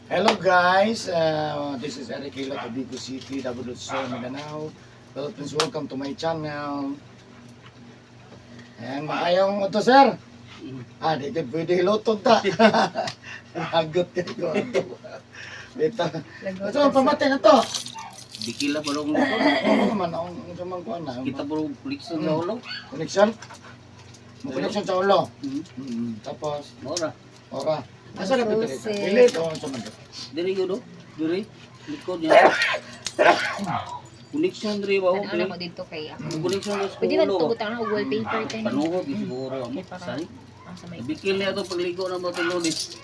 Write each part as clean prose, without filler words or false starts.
Hello guys, this is Eric Hilo, Tabico City, Dabudutso, Mindanao. Hello, please welcome to my channel. And maayong ito sir. Di ka pwede hilotod ta. Lagot ka ko. Dito. Ito ang pamatay na to. Bikila pa rin ito. Oo man, ang samang ko na. Kita pa rin connection sa ulo. Connection? Mo connection sa ulo. Tapos, Mora. ora. Asa na pito dito? Ilit o sa mga. Diri yun o. Diri. Likod niya. Connection diri ba o? Ano mo dito kay ako. Connection sa Pwede man ulo. tubutang na wallpaper tayo. Panuhog siguro. Say. Sa may Bikil niya ito pagligo ng bato lunis.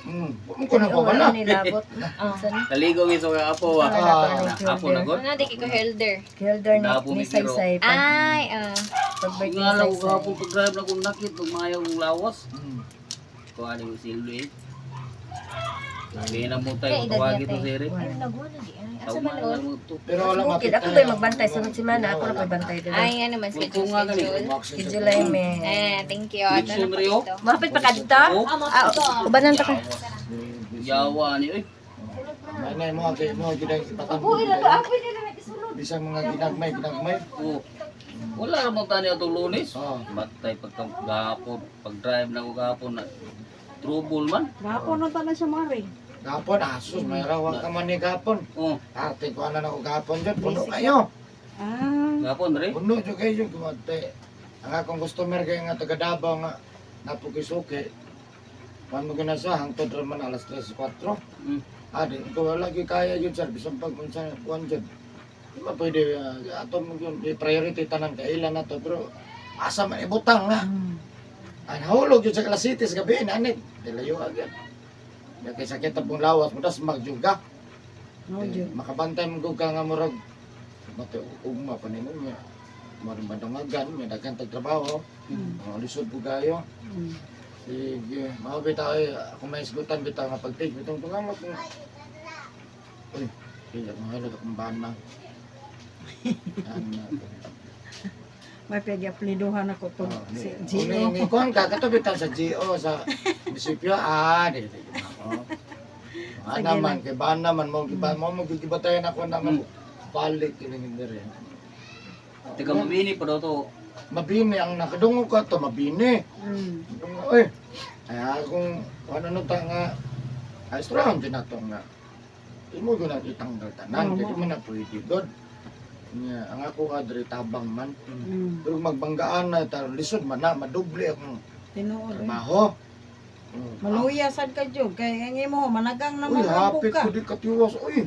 Huwag ko na ko wala. nilabot. Kaligo mi sa apo wa. Apo na god. Ano di ko helder. Kelder ni Dabo ni ni Kiro. Saysay. Ay, Pag-birthday Nga lang ni ko apo Saysay. pag-drive na kung nakit kung mayang lawas. Ko ano yung silbi. Sabi na mo tayo tawagin to sir. Ay, nagwa na di. Ay, asa Tawag man na on? mo to. Pero wala Bukid, mapit ako ba'y magbantay? Sunod semana, ako na magbantay din. Ay, ano man Kung nga ganito. schedule. Schedule ay may... Thank you. Connection Ano rio. dito? Mapit pa ka dito? Oh. Ubanan ta ka. Yawa ni oy. Manay mo gidang ipatambol. Bisa mga ginagmay. Oh. Wala naman tani atong lunes. Oh. Matay pagkagapon, pag-drive na ko gapon na trouble man. Gapon na tanan siya mari. Gapon, asus, may rawang ka man ni gapon. Oh, Ate ko na ako gapon dyan, puno kayo. Ah, gapon re. Puno dyan kayo yung kumate. Ang akong customer kayo nga taga Davao nga napukisuki. Paano mo ginasa, hangtod naman alas 3-4. Mm. Di ko lagi kaya yun sir, bisang pag minsan kuhan dyan. Di ba pwede, ato mo yun, i-priority tanan ka, ilan na to, pero asa man ibutang nga. Ang nahulog yun sa klasitis gabi, nanit, nilayo agad. Kaya sakit ang pong lawas mo, tas magjuga. Makabantay mo ka nga murag. Mati ugma pa ninyo niya. Maring badungagan, may dagang tagtrabaho. Mga lisod po kayo. Sige, mga bitaw kung may isgutan bitaw nga pag-take, bitong tungamat mo. Uy, kaya mga halot akong bana. may pag-apliduhan ako to. Si Gino. Ni kuhan ka, katubitan sa GO, sa munisipyo, di. Naman, kay bana man mo, magkikibatayan ako ng balik, kinigin na rin. Teka mabini pa daw to. Mabini, ang nakadungo ka to, mabini. Uy, ay kung ano ta nga, ayos lang din nato nga. Di mo ko na itanggal tanan, kaya mo na pwede god. Ang ako ka diri tabang man. Pero magbanggaan na, lisod man na, madoble akong Tinuod. trabaho. Maluya sad ka jud kay ang imo managang Uy, naman ang hapit buka. ko di katiwas. Uy,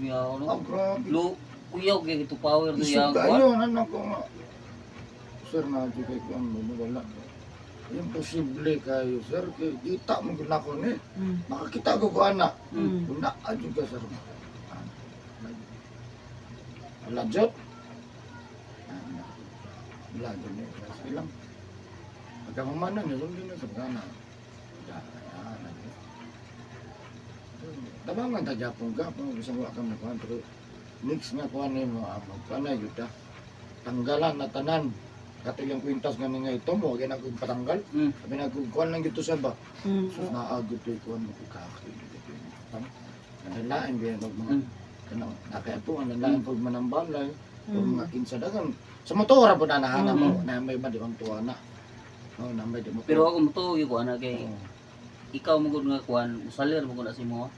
Yaw no. grabe. Lu kuyaw kay ito power to Isog yang ko. kayo, ano ko nga. Sir, na-adyo kayo ko ang wala. Imposible kayo, sir. Kaya kita mo gina ko ni. Makakita ko anak. Wala, adyo ka, sir. Wala, Jot. Wala, Jot. Ilang. Pagkamamanan, yun din na sa gana. Tabangan ta Japon ka, kung gusto mo akong nakuhan, pero mix nga kuhan ni mo, magpanay yun ta. Tanggalan na tanan. Kato yung kwintas nga nga ito mo, kaya nagkong patanggal. Sabi nagkuhan lang gito sa ba. So naagot ito kuhan mo kukaki. Nanalaan kaya pag mga, nakayato, nanalaan pag manambalay, pag mga kinsadagan. Sa motora po na nahana mo, na may ba di bang tuwa na. No, na may di mo. Pero ako mo to ko ana kay ikaw mo gud nga kuan, usalir mo gud si mo.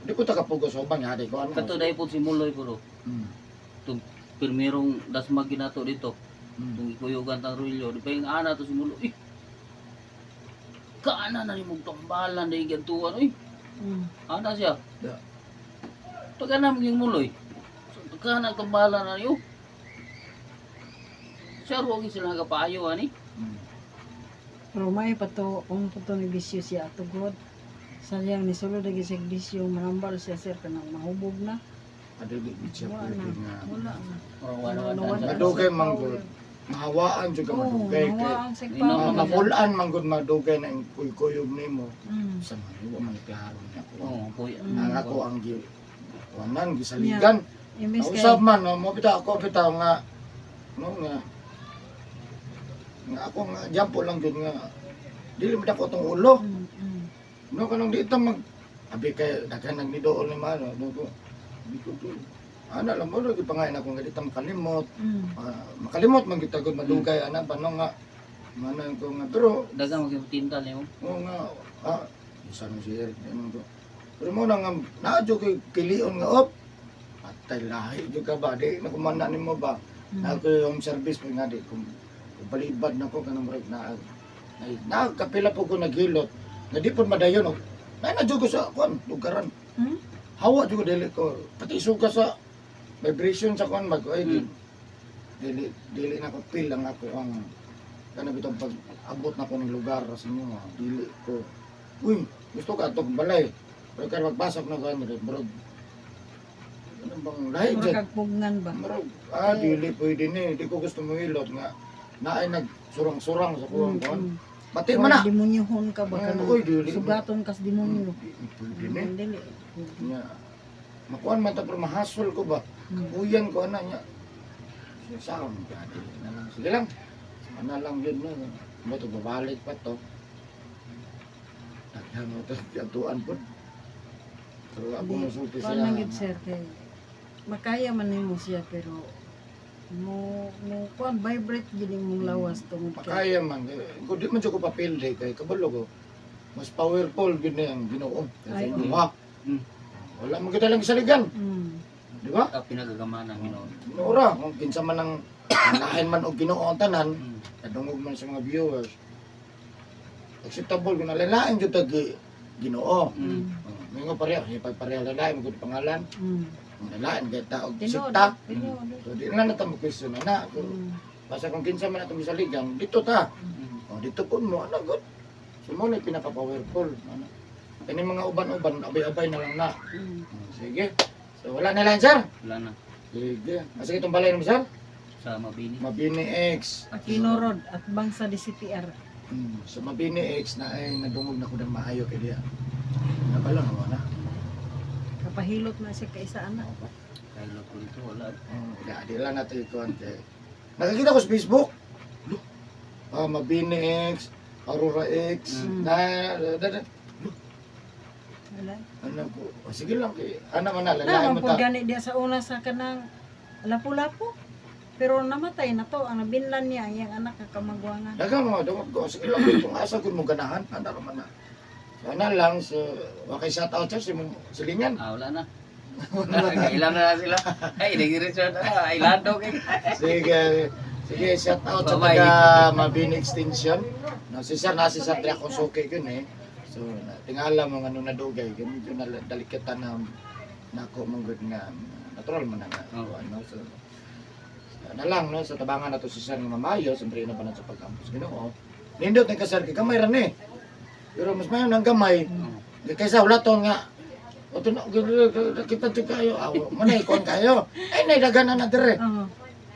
Di ko takapugo sa ubang yari ko ano. Kato dai pud si Muloy puro. Tung pirmirong dasmag ginato dito. Tung ikuyugan tang rulyo, di pa yung ana to si Muloy. Kaana na ni mong tambalan dai gantuan oy. Ana siya. Da. Pag ana yung Muloy. Kana tambalan na yo. Siya ro sila kapayo ani. Pero may pato kung pato ni bisyo siya tugod. Sayang ni sulod lagi sa bisyo manambal siya sir kanang mahubog na. Ada di bitsa Wala pwede na. nga. Wala na. Wala. Madugay manggod. Mahawaan juga madugay kay. Nawaan sa Ino, pa. Napulaan manggod madugay na yung kuy-kuyog nimo. Sa mga man ipiharon ako. Oh, kuya. Ang ako ang gi wanan gisaligan. Imbes kay Usab man mo bitaw nga no nga ako nga jampo lang jud nga dili mo dako tong ulo. No kanang dito mag abi kay daghan nang nidool ni mano no ko. Dito to. Ana lang mo lagi pangain ako nga dito makalimot. Makalimot man kita gud madugay ana pa no nga mana ko nga pero Dagang magtinta nimo. oo nga isa no si Eric ano ko. Pero mo nang naadyo kay kilion nga op. Patay lahi jud ka ba di nakumana nimo ba? Ako yung service ko nga di kung balibad na ko kanang break na nakapila po ko naghilot nga di po madayon na ko sa kuan lugaran hawa jud ko dili ko pati suga sa vibration sa kuan mag ay dili na ko feel lang ako ang kanang bitong pag abot na ko ng lugar sa inyo dili ko uy gusto ka atong balay pero kaya magbasok na kuan bro ano bang lahi dyan Makagpugnan ba? marag dili pwede ni di ko gusto mo hilot nga naay nagsurang-surang sa kuwan kuwan pati man na Demonyohon ka ba ka Uy, dili. sugaton kas demonyo. pwede ni Dili. nya makuan man ta pero mahasol ko ba uyan ko ana nya saan ka dili na lang sige lang ana lang yun na mo to babalik pa to daghan mo to atuan po pero ako musulti Kuan siya lang gid sir kay makaya man nimo siya pero mo kuan vibrate gid imong lawas tungod kay makaya man kung di man siya ko papilde kay kabalo ko mas powerful gid na yung Ginoo Ay, kasi duha Mm. wala mo kita lang isaligan di ba Pinagagamanan Ginoo. Ora, kung kinsa man ang lahin man og Ginoo ang tanan, Mm. nadungog man sa mga viewers. Acceptable kung nalalain jud tag Ginoo. Mm. Mingo pareho, pareho lalain mo gud pangalan. Nalalain kay taog Tinood. sikta. Tinood. So di na nata mo question na. Basta kung kinsa man atong isaligan, dito ta. O dito po mo ana gud. So mo na pinaka-powerful ano. Kani mga uban-uban abay-abay na lang na. Sige. So wala na lang sir. Wala na. Sige. Sige itong balay mo sir. Sa Mabini. Mabini X. Aquino Road at Bangsa DCTR. Sa Mabini X na ay nadungog na ko ng maayo kay diya. Nabalo na na. Kapahilot na siya kay isa anak. Kaya ko ito wala. Di lang natin ito ante. Nakakita ko sa Facebook. Mabini X, Aurora X, Wala. ano po. Sige lang kay ana man na Na lalain mo man ta. gani dia sa una sa kanang lapu-lapu. Pero namatay na to ang binlan niya ang anak kakamagwangan. Daga mo dungog ko. Sige lang kung asa kun mo ganahan ana ra man na. So, ana lang so wakay shout out sa mo silingan. Wala na. Ilan na sila. Ay, nag-research na. Ilando kay. Sige. Sige, shout out sa Bye-bye. taga Mabini Extension. No, si Sir nasi sa Triak Konsuke yun eh. So, tingala mo nga nung nadugay, medyo dalikatan na nako mong good nga natural man na Oo. ano so na lang no sa tabangan nato si Sir nga mamayo siyempre na pa na sa pagkampus Ginoo. Nindot ni ka Sir kay gamay ra ni. Pero mas mayon ang gamay. Kaysa wala to nga o to na kita kayo manay kon kayo. Ay nay daghan na dire.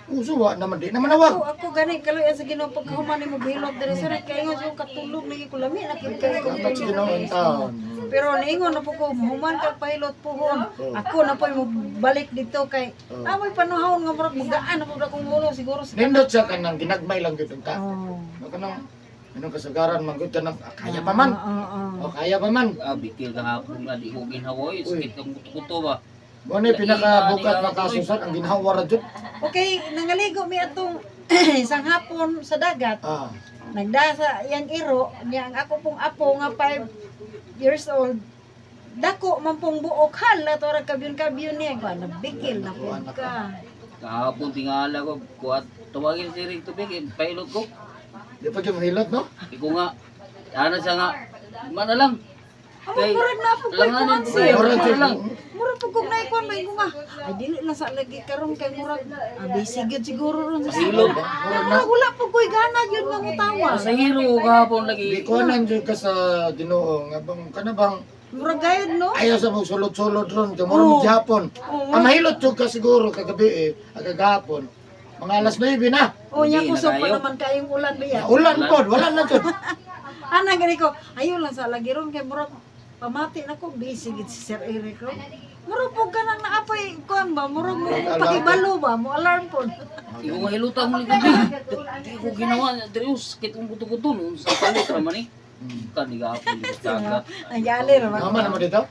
Uso wa naman di naman awag. Ako gani kaloy sa Ginoo pagkahuman nimo bilog diri sa kay nga so katulog lagi ko lami nakit kay ko Dapat si Ginoo ang taon. pero niingon na po ko human kag pilot puhon. Ako na po mo balik dito kay amoy panahon nga murag magaan na po akong ulo siguro sa Nindot siya kanang ginagmay lang gyud ta. Oh. No kanang ano kasagaran man gyud kanang kaya pa man. O kaya pa man. Bikil kahapon nga di ko ginhawoy. Sakit kang kuto ba? Mo ni pinakabukat na kasusat ang ginhawa ra jud. Okay, nangaligo mi atong isang hapon sa dagat. Nagdasa yang iro niya ang ako pong apo nga 5 years old. Dako man pong buok hala to ra kabyon-kabyon niya ko nabikil na po ka. Kahapon tingala ko. Kuat. Tawagin si Rick Tubig. Pilot ko. Di pa gyud hilot no? Iko nga. Ano siya nga. Mana lang. Ay, murag na po ko'y Langanan kuwan ko siya. Murag Mana lang. Murag po kong naikuan may nga. Ay, dili na sa lagi karon kay murag. Busy gyud siguro ron sa Hilog. Murag wala po ko'y gana yun nga mutawa. Sa hero kahapon Di lagi. ko nan jud ka sa Ginoo nga bang kana bang Murag gayud no? ayaw sa mong sulod-sulod ron kay mo Japon. Ang mahilot jud ka siguro kagabi kagahapon. Mga alas 9 na. O nya Hindi, kusog pa nagayo. naman kayong ulan biya. Ulan pod, wala na jud. Ana gani ko, ayo lang sa lagi ron kay murag pamati na ko busy gid si Sir Eric ron. Murag po kanang naapay kuan ba, murag mo pakibalo ba, mo alarm pod. Iko nga hilutang mo ni Tubig. Di ko ginawa. Diyos. Sakit kong kuto-kuto. Sa palit raman eh. Kan igapon di dagat. Ang gali ra Mama naman dito?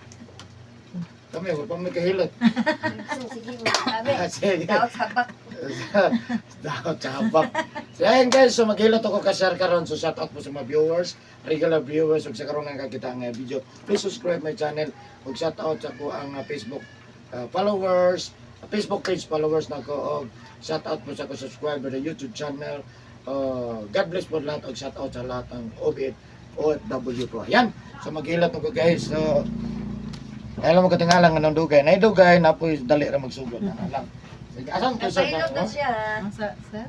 Kami, huwag pang may kahilot. Sige, sabi. Sige. Daot sabak. Daot sabak. So ayun guys, so maghilot ako ka-share karon. So shout out po sa mga viewers, regular viewers, ug sa karon nga kita nga video. Please subscribe my channel. Ug shout out sa ko ang Facebook followers, Facebook page followers na ko. Og shout out po sa ko subscriber sa YouTube channel. God bless po lahat og shout out sa lahat ng OFW ko. Ayan. So maghilot ako guys. So alam mo katingalan nga ng dugay. Na dugay na po dali ra magsugod na lang. Sige, asan to sa Papahilot to siya. Sir?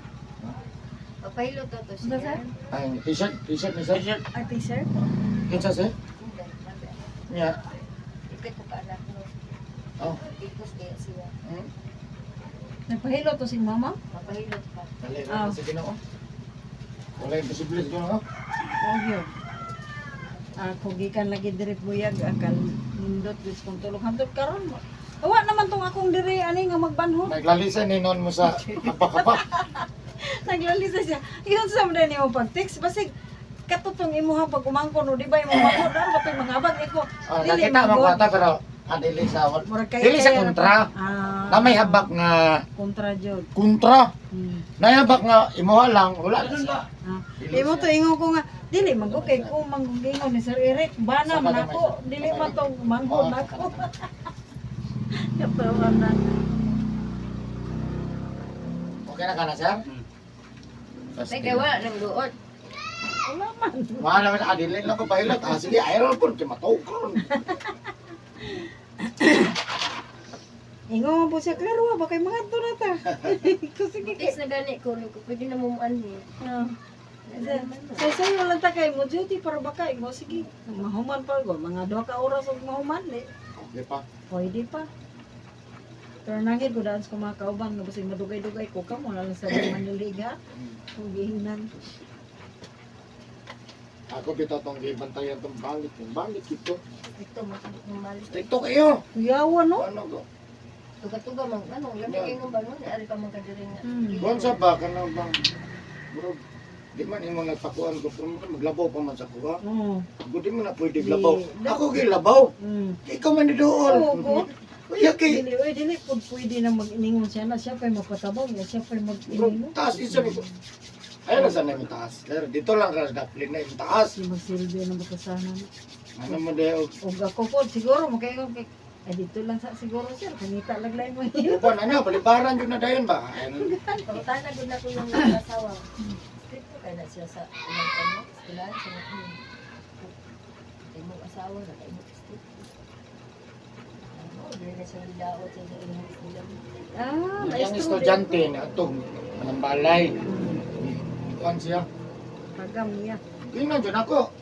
Papahilot to Ano, sir? siya. ang t-shirt ni sir. Ay, t-shirt? Kinsa sir? Nya. Ikot ko ka anak mo. Oh. Ikos kaya siya. Nagpahilo to si mama? Papahilot ka. Dali ra sa Ginoo. Wala imposible sa Ginoo. Oh, yun. Ako gikan lagi diri buyag akal nindot wis kung tulog hantod karon. Awa naman tong akong diri ani nga magbanhon. Naglalisan ni non mo sa kapakapa. Naglalisa siya. Yun sa mga ni mo pag-text basig katutong imuha pag umangkon o di ba imong mangkon na ba toy mangabag iko. Nakita mo ko ata pero dili sa Murag kay dili sa kontra. Na may habak nga kontra jud. kontra. Nayabak nga imuha lang wala na siya. Imo to ingon ko nga dili magukay ko manggingon ni Sir Eric bana man ako dili man to manghod ako. Katawa na. Okay na kana sir? Sige, wala nang duot. Wala man. Mahal naman dili lang ko pahilot. Sige, ayron po kay matokron. Ingon po siya klaro ba kay mga to na ta. Kasi Butis na gani ko. Pwede na mumuan niya. Sa sayo lang ta kay mo duty para baka mo sige. Mahuman pa ko mga 2 ka oras og mahuman ni. Okay pa. Pwede pa. Pero nangit ko daan sa mga kauban nga basig madugay-dugay ko kamo na lang sa Maniliga. Kung gihinan. Ako bitaw tong gibantayan tong bangit, yung bangit ito. Ito, malis. Ito kayo. Kuyawa no? Ano ko? Tuga-tuga man. Ano, lamig kayo ng balon. Ari pa man kadiring nga. Kuan sa ba kana bang bro? Di man imo nagpakuan ko pero maglabaw pa man sa kuha. Oo. Ako di man na pwede labaw. Ako gilabaw. Ikaw man di doon. Oo, ko. Kuya kay Dili po pwede na mag-iningon siya na siya pa'y magpatabang niya, siya pa'y bro, mag-iningon. taas isa ni ko. Ayun na sana yung taas. Pero dito lang ras daplin na yung taas. Si magsilbi ng batasanan. Ano mo deo? O ako po, siguro, magkaingon kay, dito lang sa siguro sir, kanita laglain mo yun. Upan ano, balibaran yun na dayon ba? Ayun. Pagtana gud na ko yung mga asawa. Stricto kay na siya sa ilang ano, ilan sa mga imong asawa na kay imong stricto. Ano, dili na siya daot sa ilang ilang. Yung estudyante na itong manambalay. Kuan siya. Pagam niya. Tingnan dyan ako.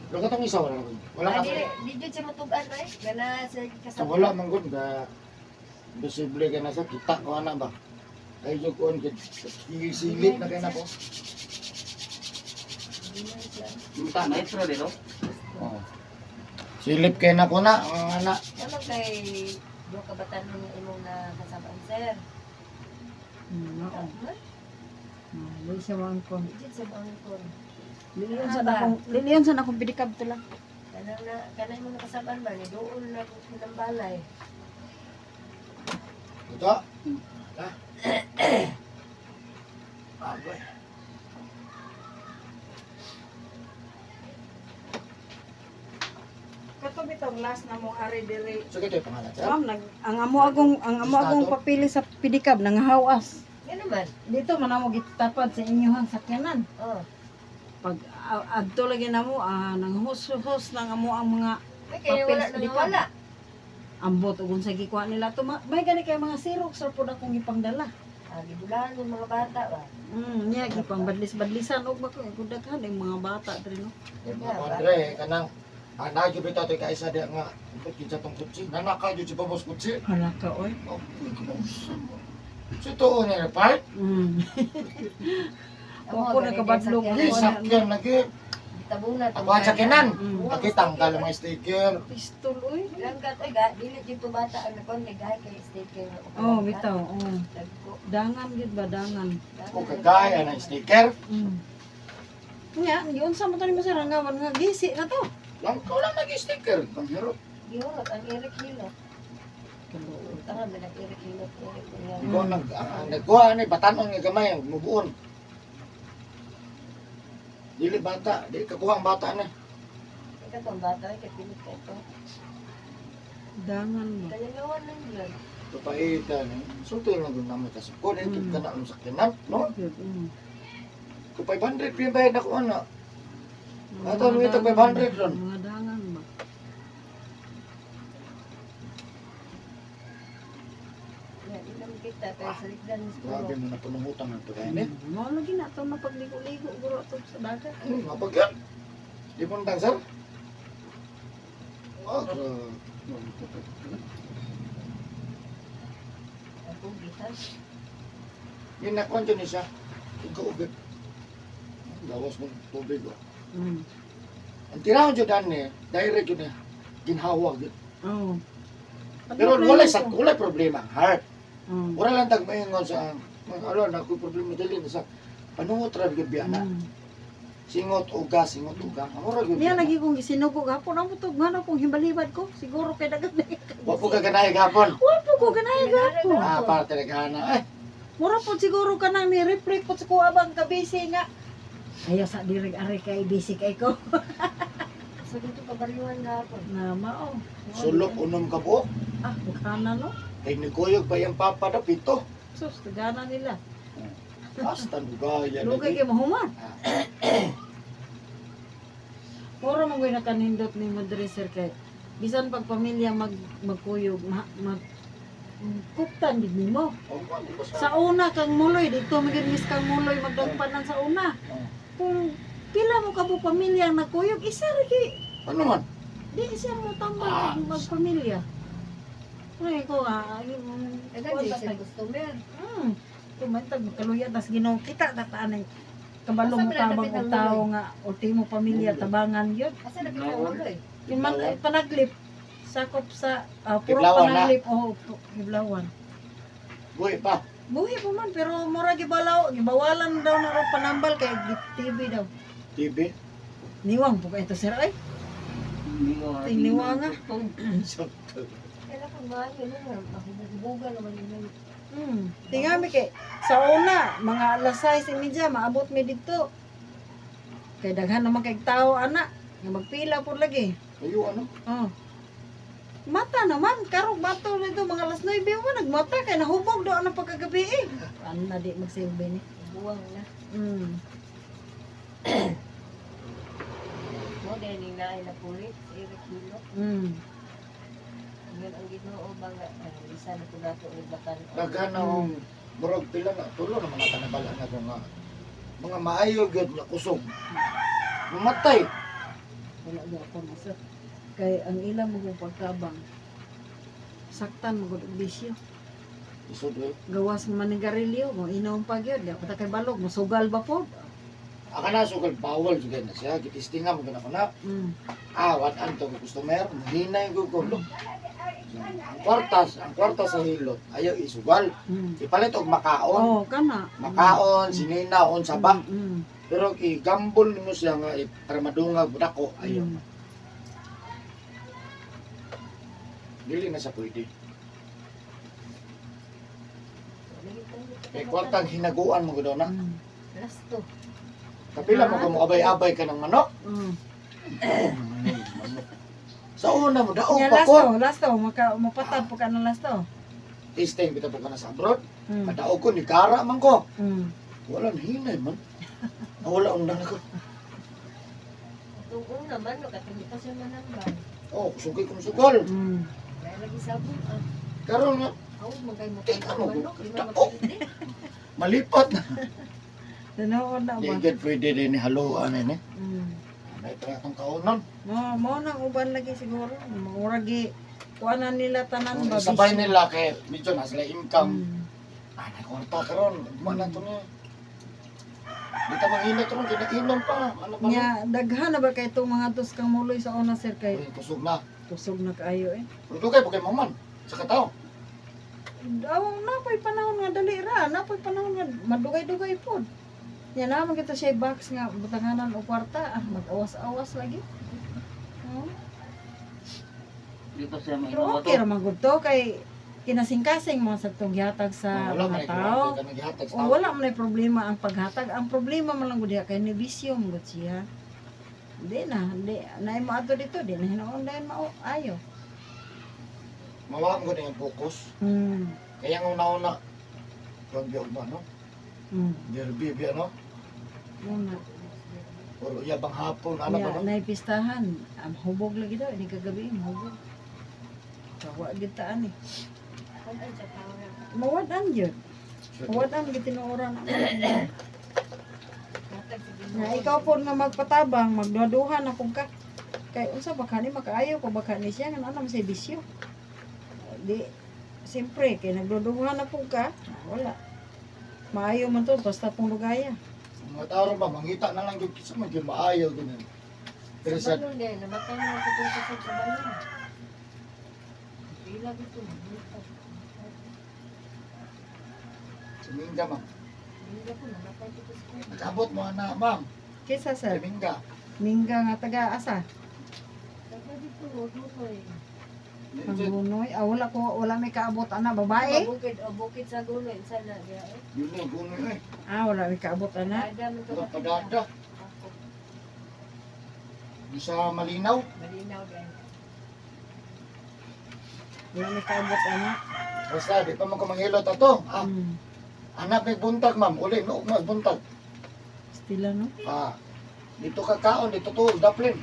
Wala ka tong isa, wala ka. Wala ka. Di jud siya matugan ay. Gana sa So, kasama. wala man gud ga posible ka na sa kita ko ana ba. Ay yung kuan kit silip na kay na ko. Kita na Maestro dito. Oh. Silip kay na ko na ang ana. Ano kay do kabatan mo imong na kasama sir. Oo. Dili siya mangkon. Di jud sa bangkon. Liliyon sa akong pidikab to lang. Kana imong nakasaban ba ni doon na ng balay. Ito. Ha? Aboy. Kato bitaw last na mo ari diri. So kito yung pangalan sir. Ma'am, ang amo agong papili sa pidikab nangahawas. Yan naman. Dito man amo gitapad sa inyong sakyanan. Oh. Pag adto lagi namo nang hus nang amo ang mga May kaya Papel wala sa nang likod. wala. ambot ug unsa gikuha nila to may gani kay mga sirok sa pud akong ipangdala. Gibulan yung mga bata ba. Nya gipang badlis-badlisan og bako kudaghan ang mga bata diri no. Mga Andre kanang ana jud bitaw tay kaisa dia nga ikot kinsa tong kutsi. Nanaka jud si babos kutsi. Hala ka oy. Oh, so to niya part. Ako nakabadlog Yes, sakyan lagi. Tabuna Ako ang sakinan. Aki tanggal ang mga sticker. Pistol oy. Lang kat oy ga dili jud to bata ang nakon kay gahay kay sticker. Oh, bitaw. Oh. Dagko. Dangan gid ba dangan. Ako kagaya ng sticker. Nya, yun sa mo tani mo sir nga gisi na to. Lang ko lang nag-sticker. Ang hirap. Gihurot ang Eric Hilot. Tanga ba nag-Eric Hilot? Eric Hilot. Ikaw nagkuha ni batanon nga gamay, mubuon. Dili bata, di kakuha ang bata na. Ikaw itong bata, ikapilit ka ito. Dangan mo. Kalagawan ng blood. Kapaitan, sulto lang kung naman kasi. Kung ito ka na ang sakyanan, no? Kung 500 pinbayad ako ano. Ato mo ito 500 ron. Mga dangan ba? Yan, ilam kita, pero sa ligdan ng Grabe skulo. mo na panungutang ng pagkain eh. Mo lagi na to na pagligo-ligo guro to sa dagat. Mapag yan. Di mo nang sir. Oh, Ang pugitan. yun na kwanto ni siya. Ikaw ugit. Gawas ng tubig. Oh. Mm. Ang tirahan dyan dani, direct yun eh. Ginhawag yun. Oh. Pero walay problema. Heart. Mm. Wala lang tag maingon sa ano na ko problema dili na sa panungot ra gyud biana. Singot uga. Amora gyud. Niya lagi kong gisinugo gapon ang butog nga kong himbalibad ko. Siguro kay dagat na. Wa po ka ganay gapon. Wapo ko ganay gapon. Ah, para talaghana. Mura po siguro ka nang ni-reflect po sa kuha bang kabisi nga. Ayaw sa dirig ari kay busy kay ko. So dito pabaliwan gapon. Na mao. Sulok unom ka po. Ah, bukana no. Kay niguyog pa yung papa na pito. Sus, tagana nila. Basta lugaya Lugay lagi. kay mahuman. Mura mo gawin na kanindot ni Madresser kay bisan pag pamilya magkuyog, kuptan gid nimo. Sa una kang muloy dito maginis kang muloy magdagpanan sa una. Kung pila mo ka po pamilya nagkuyog, isa ra kay Ano man? di siya mo tambal magpamilya. Ay ko Agad sa customer. Tumantag kaluya tas Ginoo kita tataan kabalong mo Asa tabang pinapit og ang tao nga ultimo pamilya tabangan gyud. Kasi nagkakauloy. Yung man panaglip sakop sa puro Giblawan na. panaglip o giblawan. Buhi pa. Buhi po man pero mura gibawalan daw na raw panambal kay TV daw. TV. Niwang po ito sir ay. Niwang nga. Kailangan mahal yun na. Mahubugan naman yun. Tingami kay sa una mga alas 6:30 maabot mi dito. Kay daghan naman kay tao ana nga magpila po lagi. Ayo ano? Oh. Mata naman, karong bato nito mga alas 9 mo nagmata kay nahubog do ang pagkagabi eh. Ano na di magsilbi ni. Buwang na. Mo din yung naay na pulit. Si Eric Hilot. Yun ang ginoo ba nga. Isa na ko dato ulit batan. Daghan ang murag pila na tulo naman nata nabala na kung mga maayo gyud nga kusog. Mamatay. Wala daw ako masa. Kay ang ilang mo pagkabang. Saktan mo gud og bisyo. Isod eh. Gawas mo manigarilyo, mo inom pa gyud. Di ako ta kay balog, musugal ba po? Aka na sugal bawal jud na siya gitistinga mo kana kana. Wat anto ko customer, hinay ko ko. Ang kwarta sa hilot ayaw isugal. Ipalit og makaon. Oh, kana. Makaon, sininaon, sabak. Mm. Pero igambol nimo siya nga para madungag dako ayaw. Dili na sa pwede. Kay kwartang hinaguan mo gud na. Lasto. Kapila mo kamo abay-abay ka ng manok. Sa una mo daog Ya pa ko. lasto, mapatad po ka ng lasto. Tasting kita po ka na sa abroad. Mm. Kadaog ko ni Kara man ko. Mm. Wala na hinay man. Nawala ang dala ko. Itong una man, nakatindi pa siya manambal. Oh, kusugay ko sugal. Mm. Kaya lagi sabon. Karon nga Aw, magkay mo Ikaw, kang manok. Di ba oh. mapindi? malipat na. Tanaw na ba? Di pwede din ni haluan ni. Mm. May tratong kaunon. Mo nang uban lagi siguro. Mura gi kuanan nila tanan ba? Sabay nila kay medyo na sila income. Mm. Ay, kwarta karon. Mana to ni. Dito manginit ron kinainom pa. Ano pa? Nya daghan na ba kay itong mga dos kang muloy sa una sir kay Ay, kusog na. tusog na kaayo eh. Pero kay po kay maman. Sa kataw. Aw napay panahon nga dali ra, napay panahon nga madugay-dugay pod. Yan naman kita siya box nga butanganan o kwarta, mag-awas-awas lagi. Oh. Dito siya Pero maingawa okay to. raman gud to kay kinasing-kasing mo sa tong gihatag sa Wala man mga tao. ka naghatag sa O tao. wala man ay problema ang paghatag. Ang problema man lang gud diha kay nibisyo mo gud siya. Di na mo ato dito, di na hinaon dahil ayo. Mawag ko na yung focus. Kaya ang una-una, huwag yung ba, no? Derby, no? Una. Puro yabang hapon, ano ba, no? Naipistahan. Hubog lagi daw, hindi kagabi, hubog. Kawa gitaan eh. Kung sa tao na. Mawadan yun. Mawadan gitinuoran ang Matag sa nga ikaw po nga magpatabang, magduduhan na kung ka. Kay unsa ba kani makaayo ko ba kani siya nga ano sa bisyo. Di siyempre kay nagduduhan na po ka, wala. Maayo man to basta pong lugaya. Mga tao ba, mangita na lang yung kisa, maging maayaw, ganun. Pero Sa sa, balon din, namatay na ako itong kasag sa balon. Pila ito, sa Mingga, ma'am. hindi ko namatay dito sa balon. Nag-abot mo na, ma'am. Kisa Sa sa Mingga. Mingga nga taga asa, Taga dito, Lutoy. Panggunoy. Wala may kaabot ana babae. Bukid sa gulo, sana diya eh. Yun yung gunoy, eh. Wala may kaabot ana. Ada mo ito Wala padada. Di sa Malinaw. Malinaw din. Wala may kaabot ana. Basta, di pa mo kumangilot ato. Mm. Anak may buntag, ma'am. Uli, no, mas buntag. Stila no. Dito kakaon, dito to, daplin.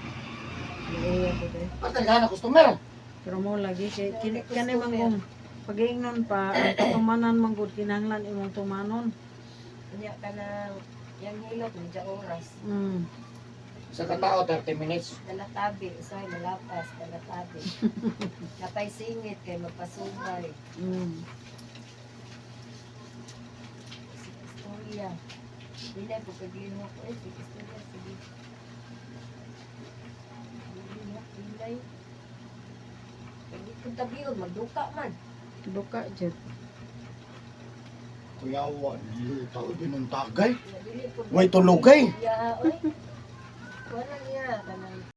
Iya ko dre. Pagkagana, customer. Pero mo lagi kay kani mangum pag-iingnon pa ang katumanan manggod kinahanglan imong tumanon. Kanya ka na, yung hilot, medyo oras. Sa katao, 30 minutes. Dalatabi, usay malapas, dalatabi. Kapay singit kay magpasubay. Si Istorya. Bilay po kaglino ko si Istorya. Sige. Bilay. Pwede kong tabiyon, magduka man. Duka jud. Kuyawa, tao din ng tagay. Dili po- Way tulogay. Ya, oy. Wala niya. Kanang